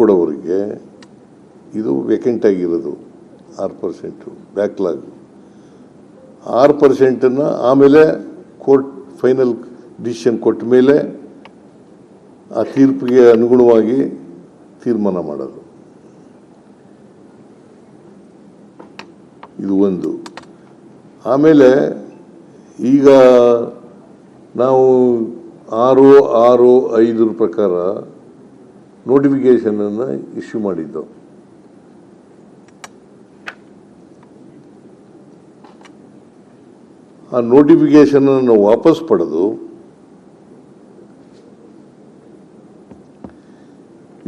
ಕೊಡೋವರಿಗೆ ಇದು ವೇಕೆಂಟ್ ಆಗಿರೋದು 6% ಬ್ಯಾಕ್ಲಾಗ್ 6%. ಆಮೇಲೆ ಕೋರ್ಟ್ ಫೈನಲ್ ಡಿಸಿಷನ್ ಕೊಟ್ಟ ಮೇಲೆ ಆ ತೀರ್ಪಿಗೆ ಅನುಗುಣವಾಗಿ ತೀರ್ಮಾನ ಮಾಡೋದು. ಇದು ಒಂದು. ಆಮೇಲೆ ಈಗ ನಾವು 6/6/5 ಪ್ರಕಾರ ನೋಟಿಫಿಕೇಶನನ್ನು ಇಶ್ಯೂ ಮಾಡಿದ್ದು. ಆ ನೋಟಿಫಿಕೇಶನನ್ನು ವಾಪಸ್ ಪಡೆದು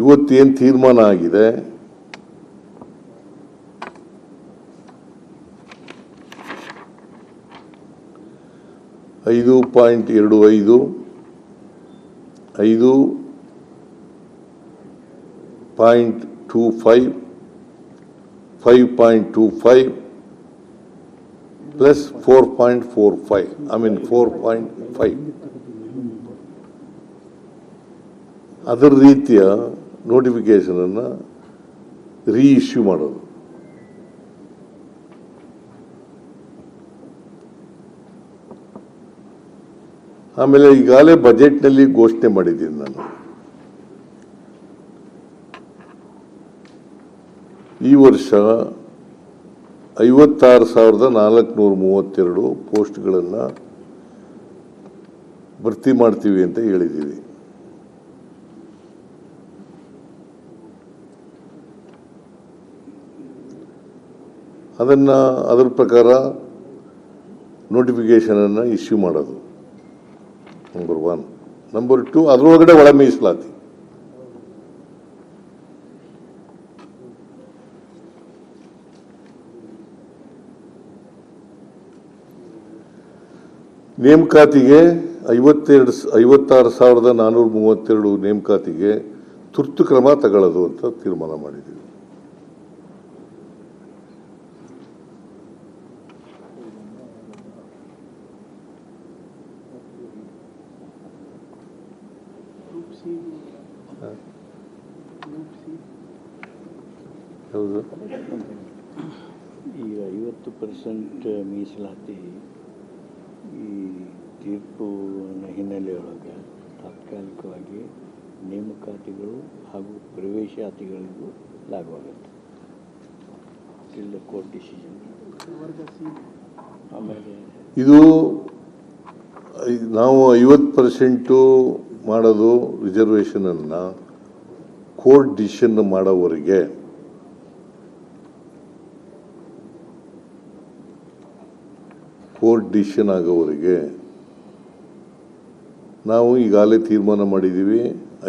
ಇವತ್ತೇನು ತೀರ್ಮಾನ ಆಗಿದೆ, $5.25, 5.25, 5.25 plus 4.45, I mean 4.5. ಅದರ ರೀತಿಯ ನೋಟಿಫಿಕೇಶನನ್ನು ರೀಇಶ್ಯೂ ಮಾಡೋದು. ಆಮೇಲೆ ಈಗಾಗಲೇ ಬಜೆಟ್ನಲ್ಲಿ ಘೋಷಣೆ ಮಾಡಿದ್ದೀನಿ ನಾನು, ಈ ವರ್ಷ 56,432 ಪೋಸ್ಟ್ಗಳನ್ನು ಭರ್ತಿ ಮಾಡ್ತೀವಿ ಅಂತ ಹೇಳಿದ್ದೀವಿ. ಅದರ ಪ್ರಕಾರ ನೋಟಿಫಿಕೇಶನನ್ನು ಇಶ್ಯೂ ಮಾಡೋದು ನಂಬರ್ 1. ನಂಬರ್ 2, ಅದರೊಳಗಡೆ ಒಳ ಮೀಸಲಾತಿ. ನೇಮಕಾತಿಗೆ 56,432 ನೇಮಕಾತಿಗೆ ತುರ್ತು ಕ್ರಮ ತಗೊಳ್ಳೋದು ಅಂತ ತೀರ್ಮಾನ ಮಾಡಿದ್ದೀವಿ. ಹೌದು, ಈಗ 50% ಮೀಸಲಾತಿ ಈ ತೀರ್ಪು ಹಿನ್ನೆಲೆಯೊಳಗೆ ತಾತ್ಕಾಲಿಕವಾಗಿ ನೇಮಕಾತಿಗಳು ಹಾಗೂ ಪ್ರವೇಶಾತಿಗಳಿಗೂ ಲಾಗುವಾಗುತ್ತೆ ಟಿಲ್ ದ ಕೋರ್ಟ್ ಡಿಸಿಷನ್. ಆಮೇಲೆ ಇದು ನಾವು 50% ಮಾಡೋದು ರಿಸರ್ವೇಷನನ್ನು ಕೋರ್ಟ್ ಡಿಸಿಷನ್ ಮಾಡೋವರೆಗೆ ಕೋರ್ಟ್ ಡಿಸಿಷನ್ ಆಗೋವರೆಗೆ ನಾವು ಈಗಾಗಲೇ ತೀರ್ಮಾನ ಮಾಡಿದ್ದೀವಿ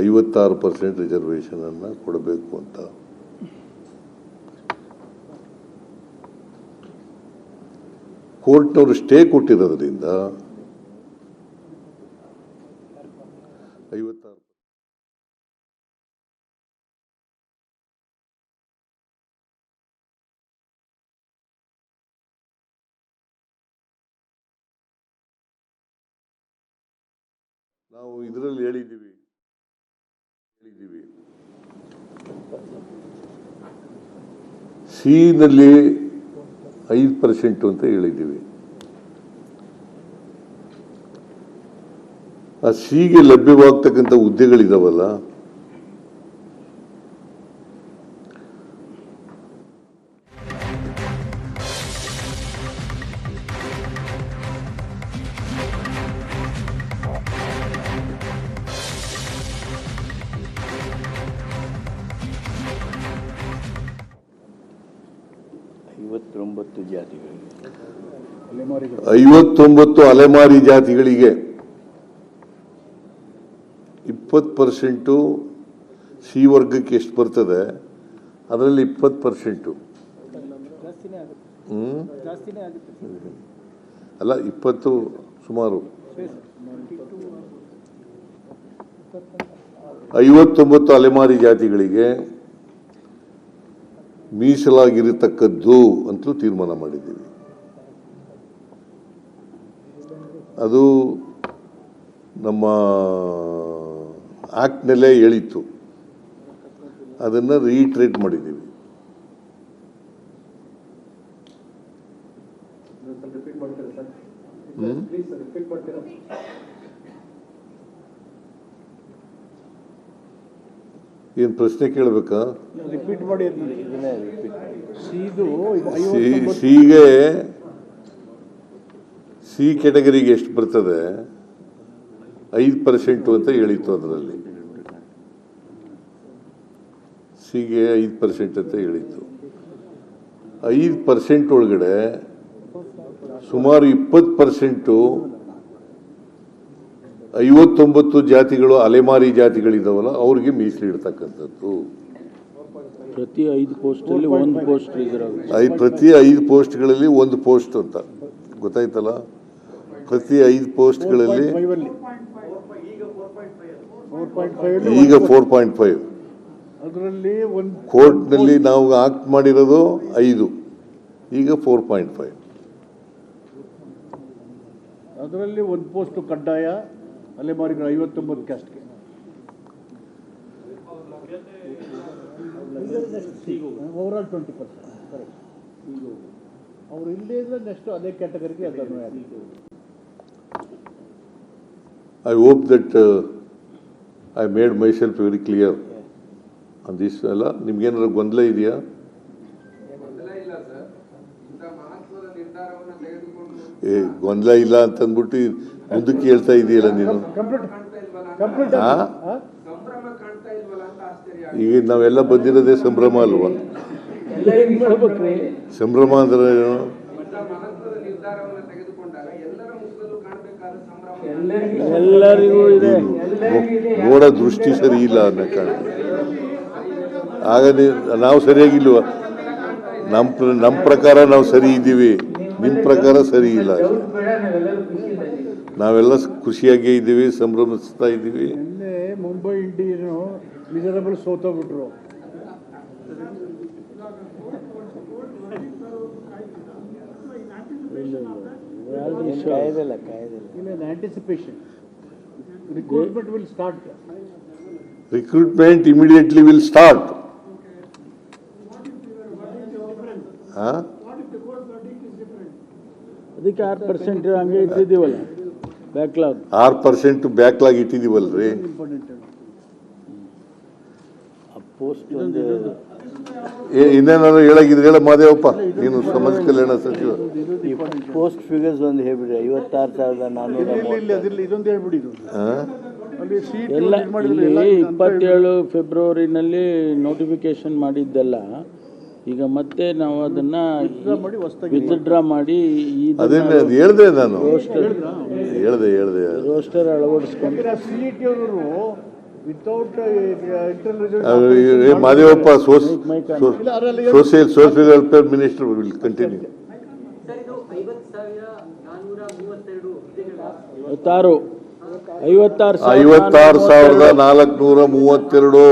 56% ರಿಸರ್ವೇಷನನ್ನು ಕೊಡಬೇಕು ಅಂತ. ಕೋರ್ಟ್ನವರು ಸ್ಟೇ ಕೊಟ್ಟಿರೋದ್ರಿಂದ 56 ನಾವು ಇದರಲ್ಲಿ ಹೇಳಿದ್ದೀವಿ ಸಿನಲ್ಲಿ 5% ಅಂತ ಹೇಳಿದ್ದೀವಿ. ಆ ಸಿಗೆ ಲಭ್ಯವಾಗ್ತಕ್ಕಂಥ ಹುದ್ದೆಗಳಿದಾವಲ್ಲ, ಜಾತಿಗಳಿಗೆ 59 ಅಲೆಮಾರಿ ಜಾತಿಗಳಿಗೆ 20% ಸಿ ವರ್ಗಕ್ಕೆ ಎಷ್ಟು ಬರ್ತದೆ ಅದರಲ್ಲಿ 20% ಅಲ್ಲ 20 ಸುಮಾರು 59 ಅಲೆಮಾರಿ ಜಾತಿಗಳಿಗೆ ಮೀಸಲಾಗಿರತಕ್ಕದ್ದು ಅಂತಲೂ ತೀರ್ಮಾನ ಮಾಡಿದ್ದೀವಿ. ಅದು ನಮ್ಮ ಆಕ್ಟ್ನಲ್ಲೇ ಹೇಳಿತ್ತು. ಅದನ್ನು ರೀಟ್ರೇಟ್ ಮಾಡಿದ್ದೀವಿ. ಏನು ಪ್ರಶ್ನೆ ಕೇಳಬೇಕಾ? ರಿಪೀಟ್ ಮಾಡಿ. ಸಿಗೆ ಸಿ ಕ್ಯಾಟಗರಿಗೆ ಎಷ್ಟು ಬರ್ತದೆ 5% ಅಂತ ಹೇಳಿತ್ತು. ಅದರಲ್ಲಿ ಸಿಗೆ 5% ಅಂತ ಹೇಳಿತ್ತು. 5% ಒಳಗಡೆ ಸುಮಾರು 20% 59 ಜಾತಿಗಳು ಅಲೆಮಾರಿ ಜಾತಿಗಳಿದಾವಲ್ಲ ಅವ್ರಿಗೆ ಮೀಸಲಿಡ್ತಕ್ಕಂಥದ್ದು. ಪ್ರತಿ 5 ಪೋಸ್ಟಲ್ಲಿ 1 ಪೋಸ್ಟ್ ರಿಸರ್ವ್. ಪ್ರತಿ 5 ಪೋಸ್ಟ್ಗಳಲ್ಲಿ 1 ಪೋಸ್ಟ್ ಅಂತ ಗೊತ್ತಾಯ್ತಲ್ಲ. ಪ್ರತಿ 5 ಪೋಸ್ಟ್ಗಳಲ್ಲಿ ಈಗ 4.5 ಅದರಲ್ಲಿ ಕೋರ್ಟ್ನಲ್ಲಿ ನಾವು ಆಕ್ಟ್ ಮಾಡಿರೋದು 5, ಈಗ 4.5. ಅದರಲ್ಲಿ 1 ಪೋಸ್ಟ್ ಕಡ್ಡಾಯ ಅಲೆಮಾರಿಗಳು 59 ಕ್ಯಾಸ್ಟ್ಗೆ. ಓವರಾಲ್ 20%. ಕರೆಕ್ಟ್. ಅವರು ಇಲ್ಲೇ ಇದ್ರೆ ನೆಕ್ಸ್ಟ್ ಅದೇ ಕ್ಯಾಟಗರಿಗೆ ಅದನ್ನು I hope that I made myself very clear on this. ಅಲ್ಲ ನಿಮ್ಗೇನಾದ್ರು ಗೊಂದಲ ಇದೆಯಾ? ಗೊಂದಲ ಇಲ್ಲ ಅಂತಂದ್ಬಿಟ್ಟು ಮುಂದಕ್ಕೆ ಹೇಳ್ತಾ ಇದೆಯಲ್ಲ ನೀನು. ಈಗ ನಾವೆಲ್ಲ ಬಂದಿರೋದೇ ಸಂಭ್ರಮ ಅಲ್ವಾ? ಸಂಭ್ರಮ ಅಂದ್ರೆ ಏನು? ಎಲ್ಲರಿಗೂ ಇದೆ. ನೋಡೋ ದೃಷ್ಟಿ ಸರಿ ಇಲ್ಲ ಅನ್ನೋ ಕಾರಣ. ಆಗ ನಾವು ಸರಿಯಾಗಿಲ್ವ? ನಮ್ಮ ಪ್ರಕಾರ ನಾವು ಸರಿ ಇದ್ದೀವಿ, ನಿಮ್ಮ ಪ್ರಕಾರ ಸರಿ ಇಲ್ಲ. ನಾವೆಲ್ಲ ಖುಷಿಯಾಗೇ ಇದ್ದೀವಿ, ಸಂಭ್ರಮಿಸ್ತಾ ಇದ್ದೀವಿ. ಮುಂಬೈ ಇಂಡಿಯನ್ಸ್ ಮಿಸರಬಲ್ ಸೋತೋಗ್ಬಿಟ್ರು. Anticipation. Recruitment will start. Recruitment immediately will start. ಅದಕ್ಕೆ 6% ಹಂಗೆ ಇಟ್ಟಿದ್ದೀವಲ್ಲ ಬ್ಯಾಕ್ಲಾಗ್. 6% ಬ್ಯಾಕ್ಲಾಗ್ ಇಟ್ಟಿದ್ದೀವಲ್ರಿ. ಇನ್ನೇನಾದ್ರು ಹೇಳಾಗಿದ್ರೆ ಹೇಳ ಮಾದೇವಪ್ಪ, ನೀನು ಸಮಾಜ ಕಲ್ಯಾಣ ಸಚಿವ. ಪೋಸ್ಟ್ ಫಿಗರ್ಸ್ ಒಂದು ಹೇಳ್ಬಿಡಿ. 56,400. ಇದೊಂದು ಹೇಳ್ಬಿಡಿ. ಎಲ್ಲ 27 ಫೆಬ್ರವರಿನಲ್ಲಿ ನೋಟಿಫಿಕೇಶನ್ ಮಾಡಿದ್ದೆಲ್ಲ ಈಗ ಮತ್ತೆ ನಾವು ಅದನ್ನ ವಿತ್ಡ್ರಾ ಮಾಡಿ ಅದನ್ನ ಹೇಳ್ದೆ ನಾನು. ಹೇಳ್ದೆ ರೋಸ್ಟರ್ ಅಳವಡಿಸ್ಕೊಂಡು Madevappa social welfare minister will continue. 56,432.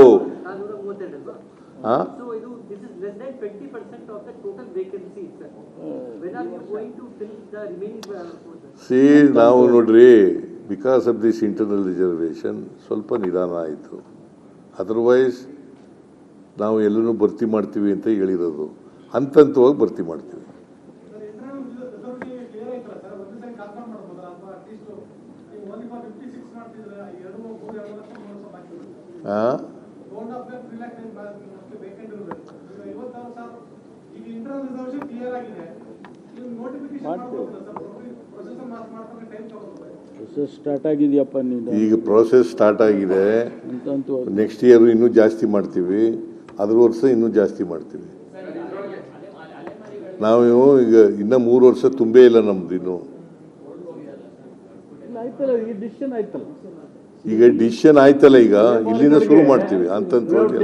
ನಾವು ನೋಡ್ರಿ, because of this internal reservation ಸ್ವಲ್ಪ ನಿಧಾನ ಆಯಿತು. ಅದರ್ವೈಸ್ ನಾವು ಎಲ್ಲನೂ ಭರ್ತಿ ಮಾಡ್ತೀವಿ ಅಂತ ಹೇಳಿರೋದು. ಹಂತವಾಗಿ ಭರ್ತಿ ಮಾಡ್ತೀವಿ. ಸ್ಟಾರ್ಟ್ ಆಗಿದೆಯಪ್ಪ. ಈಗ ಪ್ರೋಸೆಸ್ ಸ್ಟಾರ್ಟ್ ಆಗಿದೆ. ನೆಕ್ಸ್ಟ್ ಇಯರ್ ಇನ್ನೂ ಜಾಸ್ತಿ ಮಾಡ್ತೀವಿ, ಅದ್ರ ವರ್ಷ ಇನ್ನೂ ಜಾಸ್ತಿ ಮಾಡ್ತೀವಿ. ನಾವು ಈಗ ಇನ್ನೂ 3 ವರ್ಷ ತುಂಬೇ ಇಲ್ಲ ನಮ್ದು. ಇನ್ನು ಈಗ ಡಿಸಿಷನ್ ಆಯ್ತಲ್ಲ, ಈಗ ಇಲ್ಲಿಂದ ಶುರು ಮಾಡ್ತೀವಿ ಹಂತವಾಗಿ.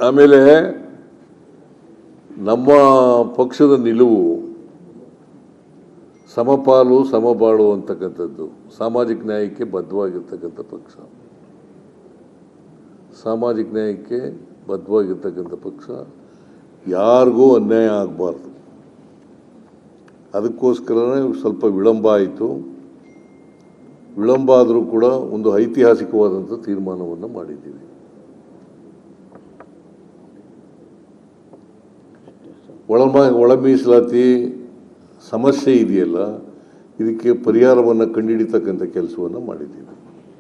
ಆಮೇಲೆ ನಮ್ಮ ಪಕ್ಷದ ನಿಲುವು ಸಮಪಾಲು ಸಮಬಾಳು ಅಂತಕ್ಕಂಥದ್ದು. ಸಾಮಾಜಿಕ ನ್ಯಾಯಕ್ಕೆ ಬದ್ಧವಾಗಿರ್ತಕ್ಕಂಥ ಪಕ್ಷ, ಸಾಮಾಜಿಕ ನ್ಯಾಯಕ್ಕೆ ಬದ್ಧವಾಗಿರ್ತಕ್ಕಂಥ ಪಕ್ಷ. ಯಾರಿಗೂ ಅನ್ಯಾಯ ಆಗಬಾರ್ದು. ಅದಕ್ಕೋಸ್ಕರನೇ ಸ್ವಲ್ಪ ವಿಳಂಬ ಆಯಿತು. ವಿಳಂಬ ಆದರೂ ಕೂಡ ಒಂದು ಐತಿಹಾಸಿಕವಾದಂಥ ತೀರ್ಮಾನವನ್ನು ಮಾಡಿದ್ದೀವಿ. ಒಳ ಮೀಸಲಾತಿ ಸಮಸ್ಯೆ ಇದೆಯಲ್ಲ, ಇದಕ್ಕೆ ಪರಿಹಾರವನ್ನು ಕಂಡುಹಿಡಿತಕ್ಕಂಥ ಕೆಲಸವನ್ನು ಮಾಡಿದ್ದೀವಿ.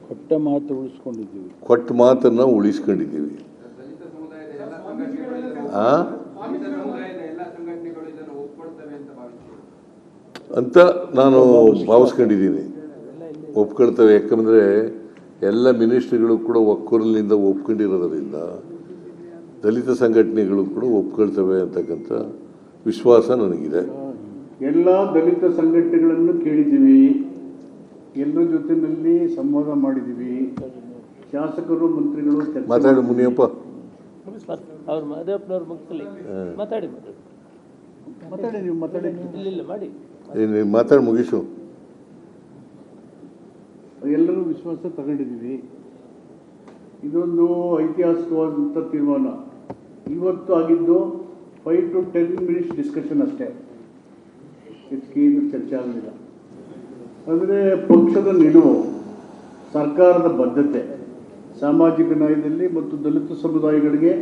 ಕೊಟ್ಟ ಮಾತು ಉಳಿಸ್ಕೊಂಡಿದ್ದೀವಿ. ಕೊಟ್ಟ ಮಾತನ್ನು ಉಳಿಸ್ಕೊಂಡಿದ್ದೀವಿ. ಅಂತ ನಾನು ಭಾವಿಸ್ಕೊಂಡಿದ್ದೀನಿ. ಒಪ್ಕೊಳ್ತೇವೆ. ಯಾಕಂದರೆ ಎಲ್ಲ ಮಿನಿಸ್ಟ್ರಿಗಳು ಕೂಡ ಒಕ್ಕೂರಲಿನಿಂದ ಒಪ್ಕೊಂಡಿರೋದ್ರಿಂದ ದಲಿತ ಸಂಘಟನೆಗಳು ಕೂಡ ಒಪ್ಕೊಳ್ತವೆ ಅಂತಕ್ಕಂಥ ವಿಶ್ವಾಸ ನನಗಿದೆ. ಎಲ್ಲ ದಲಿತ ಸಂಘಟನೆಗಳನ್ನು ಕೇಳಿದ್ದೀವಿ, ಎಲ್ಲರ ಜೊತೆಯಲ್ಲಿ ಸಂವಾದ ಮಾಡಿದ್ದೀವಿ. ಶಾಸಕರು ಮಂತ್ರಿಗಳು ಮಾತಾಡಿ ಮುನಿಯಪ್ಪ, ಅವ್ರು ಮಾದೇವಪ್ಪನವ್ರ ಮುಗಿಸಲಿ, ಮಾತಾಡಿ ಮಾತಾಡಿ, ನೀವು ಮಾತಾಡಿ, ಇಲ್ಲ ಮಾಡಿ ಮಾತಾಡಿ ಮುಗಿಸು. ಎಲ್ಲರೂ ವಿಶ್ವಾಸ ತಗೊಂಡಿದ್ದೀವಿ. ಇದೊಂದು ಐತಿಹಾಸಿಕವಾದಂಥ ತೀರ್ಮಾನ. ಇವತ್ತು ಆಗಿದ್ದು 5 to 10 minutes ಡಿಸ್ಕಷನ್ ಅಷ್ಟೇ, ಹೆಚ್ಚಿಗೆ ಚರ್ಚೆ ಆಗಲಿಲ್ಲ. ಅಂದರೆ ಪಕ್ಷದ ನಿಲುವು, ಸರ್ಕಾರದ ಬದ್ಧತೆ, ಸಾಮಾಜಿಕ ನ್ಯಾಯದಲ್ಲಿ ಮತ್ತು ದಲಿತ ಸಮುದಾಯಗಳಿಗೆ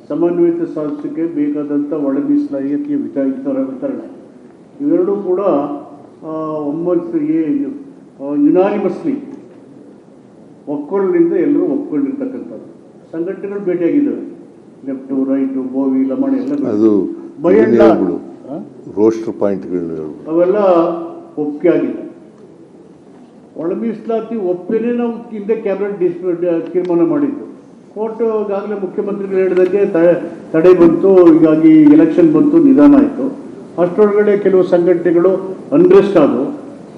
ಸಮನ್ವಯತೆ ಸಾಧಿಸೋಕ್ಕೆ ಬೇಕಾದಂಥ ಒಳ ಮೀಸಲಾತಿಯ ವಿತರಣೆ ಇವೆರಡೂ ಕೂಡ ಯುನಾನಿಮಸ್ಲಿ ಒಕ್ಕೊರಲಿಂದ ಎಲ್ಲರೂ ಒಪ್ಕೊಂಡಿರ್ತಕ್ಕಂಥದ್ದು. ಸಂಘಟನೆಗಳು ಭೇಟಿಯಾಗಿದ್ದಾವೆ, ಲೆಫ್ಟು ರೈಟು ಗೋವಿ ಲಮಾಣಿ ಎಲ್ಲ ರೋಸ್ಟರ್ ಪಾಯಿಂಟ್ಗಳನ್ನ ಅವೆಲ್ಲ ಒಪ್ಪಿಗೆ ಆಗಿದೆ. ಒಳ ಮೀಸಲಾತಿ ಒಪ್ಪಿನೇ ನಾವು ಹಿಂದೆ ಕ್ಯಾಬಿನೆಟ್ ತೀರ್ಮಾನ ಮಾಡಿದ್ದು. ಕೋರ್ಟ್ ಈಗಾಗಲೇ ಮುಖ್ಯಮಂತ್ರಿಗಳು ಹೇಳಿದಂಗೆ ತಡೆ ಬಂತು, ಹೀಗಾಗಿ ಎಲೆಕ್ಷನ್ ಬಂತು, ನಿಧಾನ ಆಯಿತು. ಅಷ್ಟರೊಳಗಡೆ ಕೆಲವು ಸಂಘಟನೆಗಳು ಅನ್ರೆಸ್ಟ್ ಆದವು,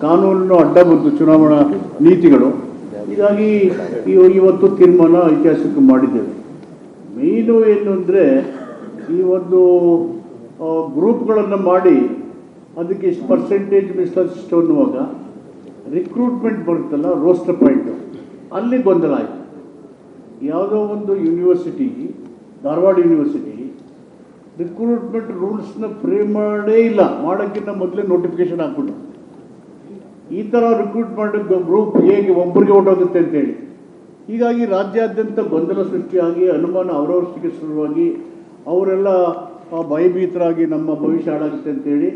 ಕಾನೂನನ್ನು ಅಡ್ಡ ಬಂತು ಚುನಾವಣಾ ನೀತಿಗಳು. ಹೀಗಾಗಿ ಇವತ್ತು ತೀರ್ಮಾನ ಐತಿಹಾಸಿಕ ಮಾಡಿದ್ದೇವೆ. ಮೇಯ್ನು ಏನು ಅಂದರೆ, ಈ ಒಂದು ಗ್ರೂಪ್ಗಳನ್ನು ಮಾಡಿ ಅದಕ್ಕೆ ಎಷ್ಟು ಪರ್ಸೆಂಟೇಜ್ ಮೀಸಲಾತಿ ಅನ್ನುವಾಗ ರಿಕ್ರೂಟ್ಮೆಂಟ್ ಬರುತ್ತಲ್ಲ, ರೋಸ್ಟರ್ ಪಾಯಿಂಟು, ಅಲ್ಲಿ ಗೊಂದಲ ಆಯಿತು. ಯಾವುದೋ ಒಂದು ಯೂನಿವರ್ಸಿಟಿ, ಧಾರವಾಡ ಯೂನಿವರ್ಸಿಟಿ ರಿಕ್ರೂಟ್ಮೆಂಟ್ ರೂಲ್ಸ್ನ ಫ್ರೇಮ್ ಮಾಡೇ ಇಲ್ಲ, ಮಾಡೋಕ್ಕಿಂತ ಮೊದಲೇ ನೋಟಿಫಿಕೇಶನ್ ಹಾಕ್ಬಿಟ್ಟು ಈ ಥರ ರಿಕ್ರೂಟ್ ಮಾಡಿ ಗ್ರೂಪ್ ಹೇಗೆ ಒಬ್ಬರಿಗೆ ಹೊರಟೋಗುತ್ತೆ ಅಂತೇಳಿ. ಹೀಗಾಗಿ ರಾಜ್ಯಾದ್ಯಂತ ಗೊಂದಲ ಸೃಷ್ಟಿಯಾಗಿ ಅನುಮಾನ ಅವರವರಿಗೆ ಶುರುವಾಗಿ ಅವರೆಲ್ಲ ಭಯಭೀತರಾಗಿ ನಮ್ಮ ಭವಿಷ್ಯ ಹಾಳಾಗುತ್ತೆ ಅಂತೇಳಿ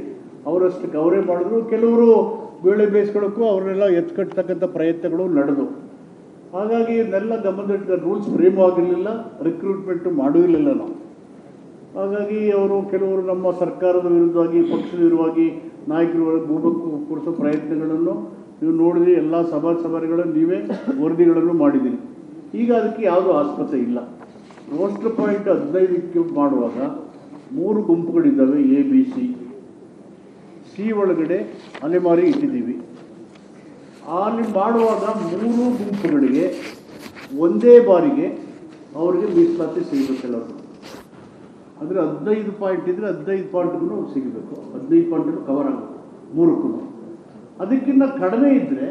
ಅವರಷ್ಟಕ್ಕೆ ಅವರೇ ಮಾಡಿದ್ರು. ಕೆಲವರು ಬೇಳೆ ಬೇಯಿಸ್ಕೊಳ್ಳೋಕ್ಕೂ ಅವರೆಲ್ಲ ಎತ್ಕಟ್ಟತಕ್ಕಂಥ ಪ್ರಯತ್ನಗಳು ನಡೆದು. ಹಾಗಾಗಿ ಇದನ್ನೆಲ್ಲ ಗಮನದಲ್ಲಿಟ್ಟ ರೂಲ್ಸ್ ಫ್ರೇಮ್ ಆಗಿರಲಿಲ್ಲ, ರಿಕ್ರೂಟ್ಮೆಂಟು ಮಾಡಿರಲಿಲ್ಲ ನಾವು. ಹಾಗಾಗಿ ಅವರು ಕೆಲವರು ನಮ್ಮ ಸರ್ಕಾರದ ವಿರುದ್ಧವಾಗಿ, ಪಕ್ಷದ ವಿರುದ್ಧವಾಗಿ ನಾಯಕರು ಭೂಮಕ್ಕೆ ಕೂರಿಸೋ ಪ್ರಯತ್ನಗಳನ್ನು ನೀವು ನೋಡಿದ್ರಿ. ಎಲ್ಲ ಸಭೆಗಳನ್ನು ನೀವೇ ವರದಿಗಳನ್ನು ಮಾಡಿದ್ದೀರಿ. ಈಗ ಅದಕ್ಕೆ ಯಾವುದೂ ಆಸ್ಪದ ಇಲ್ಲ. ರೋಸ್ಟರ್ ಪಾಯಿಂಟ್ 15ಕ್ಕೆ ಮಾಡುವಾಗ 3 ಗುಂಪುಗಳಿದ್ದಾವೆ, ABC. ಸಿ ಒಳಗಡೆ ಅಲೆಮಾರಿ ಇಟ್ಟಿದ್ದೀವಿ. ಅಲ್ಲಿ ಮಾಡುವಾಗ 3 ಗುಂಪುಗಳಿಗೆ ಒಂದೇ ಬಾರಿಗೆ ಅವರಿಗೆ ಮೀಸಲಾತಿ ಸಿಗಬೇಕೆಲ್ಲರೂ. ಅಂದರೆ 15 ಪಾಯಿಂಟ್ ಇದ್ದರೆ 15 ಪಾಯಿಂಟ್ಗೂ ಸಿಗಬೇಕು, 15 ಪಾಯಿಂಟನ್ನು ಕವರ್ ಆಗಬೇಕು 3ಕ್ಕೂ. ಅದಕ್ಕಿಂತ ಕಡಿಮೆ ಇದ್ದರೆ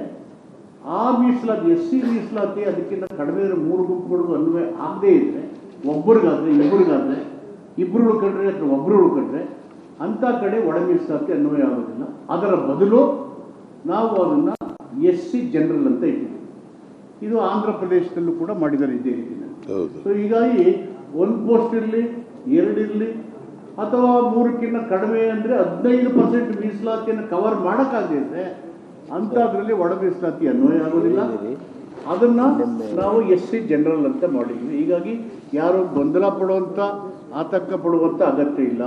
ಆ ಮೀಸಲಾತಿ, SC ಮೀಸಲಾತಿ ಅದಕ್ಕಿಂತ ಕಡಿಮೆ ಇದ್ದರೆ 3 ಗುಂಪುಗಳಿಗೂ ಅನ್ವಯ ಆಗದೇ ಇದ್ದರೆ, ಒಬ್ಬರಿಗಾದರೆ ಇಬ್ಬರಿಗಾದರೆ, ಇಬ್ಬರು ಉಳ್ಕೊಂಡ್ರೆ ಅಥವಾ ಒಬ್ಬರು ಉಳ್ಕೊಂಡ್ರೆ ಅಂಥ ಕಡೆ ಒಳ ಮೀಸಲಾತಿ ಅನ್ವಯ ಆಗೋದಿಲ್ಲ. ಅದರ ಬದಲು ನಾವು ಅದನ್ನು SC ಜನರಲ್ ಅಂತ ಇಟ್ಟಿದ್ದೀವಿ. ಇದು ಆಂಧ್ರ ಪ್ರದೇಶದಲ್ಲೂ ಕೂಡ ಮಾಡಿದ್ದಾರೆ ಇದೇ ರೀತಿಯಲ್ಲಿ. ಸೊ ಹೀಗಾಗಿ 1 ಪೋಸ್ಟ್ ಇರಲಿ, 2 ಇರಲಿ, ಅಥವಾ 3ಕ್ಕಿಂತ ಕಡಿಮೆ ಅಂದರೆ 15% ಮೀಸಲಾತಿಯನ್ನು ಕವರ್ ಮಾಡೋಕ್ಕಾಗದೇ ಇದ್ದರೆ ಅಂಥದ್ರಲ್ಲಿ ಒಳ ಮೀಸಲಾತಿ ಅನ್ವಯ ಆಗೋದಿಲ್ಲ. ಅದನ್ನು ನಾವು SC ಜನರಲ್ ಅಂತ ಮಾಡಿದ್ವಿ. ಹೀಗಾಗಿ ಯಾರು ಗೊಂದಲ ಪಡುವಂಥ, ಆತಂಕ ಪಡುವಂಥ ಅಗತ್ಯ ಇಲ್ಲ.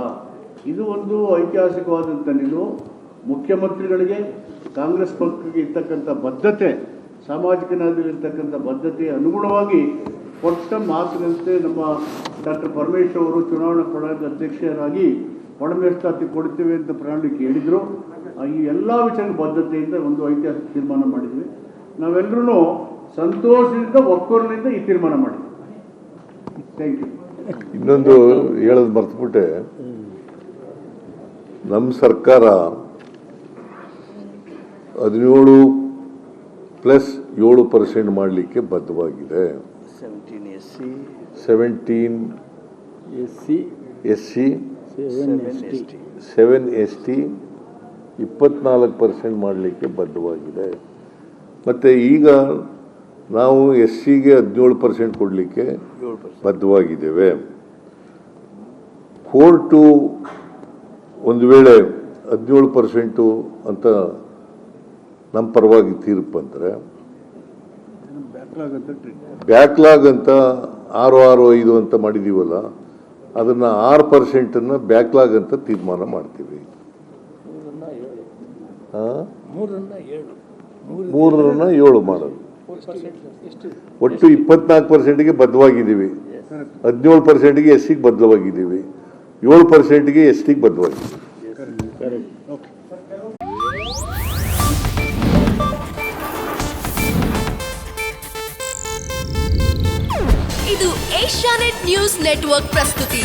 ಇದು ಒಂದು ಐತಿಹಾಸಿಕವಾದಂಥ ನಿಲುವು. ಮುಖ್ಯಮಂತ್ರಿಗಳಿಗೆ, ಕಾಂಗ್ರೆಸ್ ಪಕ್ಷಕ್ಕೆ ಇರ್ತಕ್ಕಂಥ ಬದ್ಧತೆ, ಸಾಮಾಜಿಕ ನ್ಯಾಯದಲ್ಲಿರ್ತಕ್ಕಂಥ ಬದ್ಧತೆ ಅನುಗುಣವಾಗಿ ಕೊಟ್ಟ ಮಾತಿನಂತೆ ನಮ್ಮ ಡಾಕ್ಟರ್ ಪರಮೇಶ್ವರ್ ಅವರು ಚುನಾವಣಾ ಪ್ರಣಾಳಿಕೆ ಅಧ್ಯಕ್ಷರಾಗಿ ಒಳ ಮೀಸಲಾತಿ ಕೊಡ್ತೇವೆ ಅಂತ ಪ್ರಣಾಳಿಕೆ ಹೇಳಿದರು. ಈ ಎಲ್ಲ ವಿಚಾರ ಬದ್ಧತೆಯಿಂದ ಒಂದು ಐತಿಹಾಸಿಕ ತೀರ್ಮಾನ ಮಾಡಿದ್ವಿ. ನಾವೆಲ್ಲರೂ ಸಂತೋಷದಿಂದ ಒಕ್ಕೊರಲಿಂದ ಈ ತೀರ್ಮಾನ ಮಾಡಿದ್ವಿ. Thank you. ಇನ್ನೊಂದು ಹೇಳೋದು ಮರ್ತುಬಿಟ್ಟೆ, ನಮ್ಮ ಸರ್ಕಾರ 17+7% ಮಾಡಲಿಕ್ಕೆ ಬದ್ಧವಾಗಿದೆ. 17 SC, 7 ST, 24% ಮಾಡಲಿಕ್ಕೆ ಬದ್ಧವಾಗಿದೆ. ಮತ್ತು ಈಗ ನಾವು ಎಸ್ ಸಿಗೆ 17% ಕೊಡಲಿಕ್ಕೆ ಬದ್ಧವಾಗಿದ್ದೇವೆ. ಕೋರ್ಟು ಒಂದು ವೇಳೆ 17% ಅಂತ ನಮ್ಮ ಪರವಾಗಿ ತೀರ್ಪು ಬಂದರೆ ಬ್ಯಾಕ್ಲಾಗ್ ಅಂತ 665 ಅಂತ ಮಾಡಿದ್ದೀವಲ್ಲ, ಅದನ್ನು 6% ಬ್ಯಾಕ್ಲಾಗ್ ಅಂತ ತೀರ್ಮಾನ ಮಾಡ್ತೀವಿ. 3 ಮಾಡೋದು. ಒಟ್ಟು 24%ಗೆ ಬದ್ಧವಾಗಿದ್ದೀವಿ, 17%ಗೆ ಎಸ್ ಸಿಗೆ ಬದ್ಧವಾಗಿದ್ದೀವಿ, 7%ಗೆ ಎಸ್ ಟಿಗೆ ಬದ್ಧವಾಗಿದ್ದೀವಿ. ಇದು ಏಷ್ಯಾನೆಟ್ ನ್ಯೂಸ್ ನೆಟ್ವರ್ಕ್ ಪ್ರಸ್ತುತಿ.